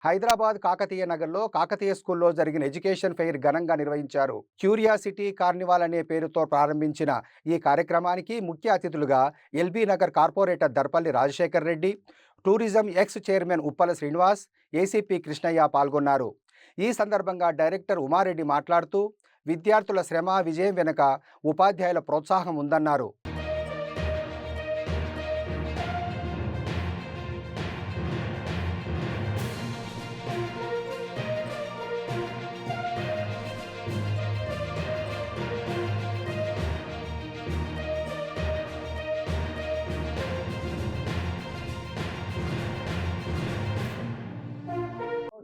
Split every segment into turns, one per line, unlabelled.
హైదరాబాద్ కాకతీయ నగర్లో కాకతీయ స్కూల్లో జరిగిన ఎడ్యుకేషన్ ఫెయిర్ ఘనంగా నిర్వహించారు. క్యూరియాసిటీ కార్నివాల్ అనే పేరుతో ప్రారంభించిన ఈ కార్యక్రమానికి ముఖ్య అతిథులుగా LB Nagar corporator Darpalli Rajasekhar Reddy, tourism ex chairman Uppala Srinivas, ACP Krishnaiah పాల్గొన్నారు. ఈ సందర్భంగా డైరెక్టర్ ఉమారెడ్డి మాట్లాడుతూ విద్యార్థుల శ్రమ విజయం వెనుక ఉపాధ్యాయుల ప్రోత్సాహం ఉందన్నారు.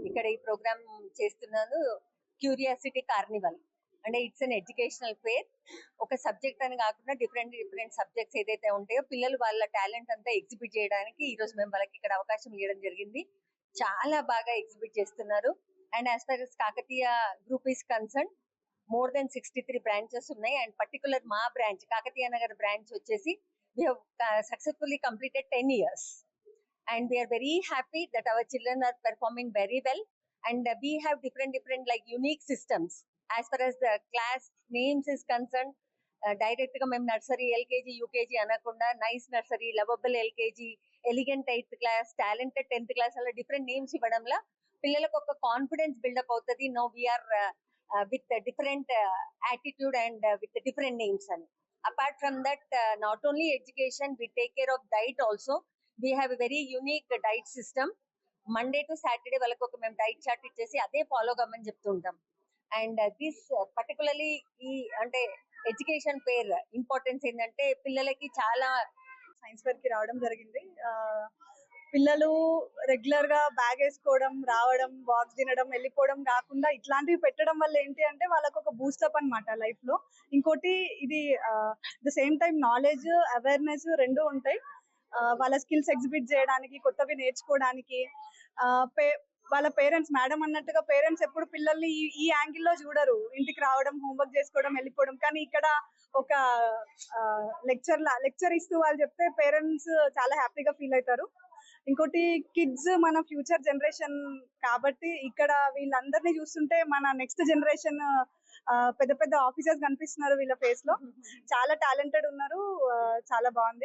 ఇక్కడ ఈ ప్రోగ్రామ్ చేస్తున్నాను క్యూరియాసిటీ కార్నివల్. అంటే ఇట్స్ అన్ ఎడ్యుకేషనల్ ఫేర్. ఒక సబ్జెక్ట్ అని కాకుండా డిఫరెంట్ సబ్జెక్ట్స్ ఏదైతే ఉంటాయో పిల్లలు వాళ్ళ టాలెంట్ అంతా ఎగ్జిబిట్ చేయడానికి ఈ రోజు మేము వాళ్ళకి ఇక్కడ అవకాశం ఇవ్వడం జరిగింది. చాలా బాగా ఎగ్జిబిట్ చేస్తున్నారు. And as for as Kakatiya group is concern, more than 63 branches ఉన్నాయి. అండ్ పర్టికులర్ మా బ్రాంచ్ కాకతీయ నగర్ బ్రాంచ్ వచ్చేసి we have successfully completed 10 years. And we are very happy that our children are performing very well, and we have different like unique systems as far as the class names is concerned. Direct ga mem nursery LKG UKG anakunda nice nursery, lovable LKG, elegant 8th class, talented 10th class alla different names ivadamla pillalaku oka confidence build up avutadi. Now we are with a different attitude and with the different names. And apart from that, not only education, we take care of diet also. We have a very unique diet system. Monday to Saturday వాళ్ళకి ఒక మేము diet chart ఇచ్చేసి అదే follow కమ్మని చెప్తుంటాం. And this particularly ఈ అంటే education fair importance ఏంటంటే పిల్లలకి చాలా
సైన్స్ ఫేర్ కి రావడం జరిగింది. పిల్లలు రెగ్యులర్ గా బ్యాగ్ వేసుకోవడం, రావడం, బాక్స్ తినడం, వెళ్ళిపోవడం కాకుండా ఇట్లాంటివి పెట్టడం వల్ల ఏంటి అంటే వాళ్ళకు ఒక బూస్టప్ అన్నమాట లైఫ్ లో. ఇంకోటి ఇది the same time knowledge awareness రెండు ఉంటాయి. వాళ్ళ స్కిల్స్ ఎగ్జిబిట్ చేయడానికి, కొత్తవి నేర్చుకోవడానికి. వాళ్ళ పేరెంట్స్ మేడం అన్నట్టుగా పేరెంట్స్ ఎప్పుడు పిల్లల్ని ఈ యాంగిల్లో చూడరు. ఇంటికి రావడం, హోంవర్క్ చేసుకోవడం, వెళ్ళిపోవడం. కానీ ఇక్కడ ఒక లెక్చర్ ఇస్తూ వాళ్ళు చెప్తే పేరెంట్స్ చాలా హ్యాపీగా ఫీల్ అవుతారు. ఇంకోటి కిడ్స్ మన ఫ్యూచర్ జనరేషన్ కాబట్టి ఇక్కడ వీళ్ళందరినీ చూస్తుంటే మన నెక్స్ట్ జనరేషన్ పెద్ద పెద్ద ఆఫీసర్స్ కనిపిస్తున్నారు వీళ్ళ ఫేస్ లో. చాలా టాలెంటెడ్ ఉన్నారు. చాలా బాగుంది.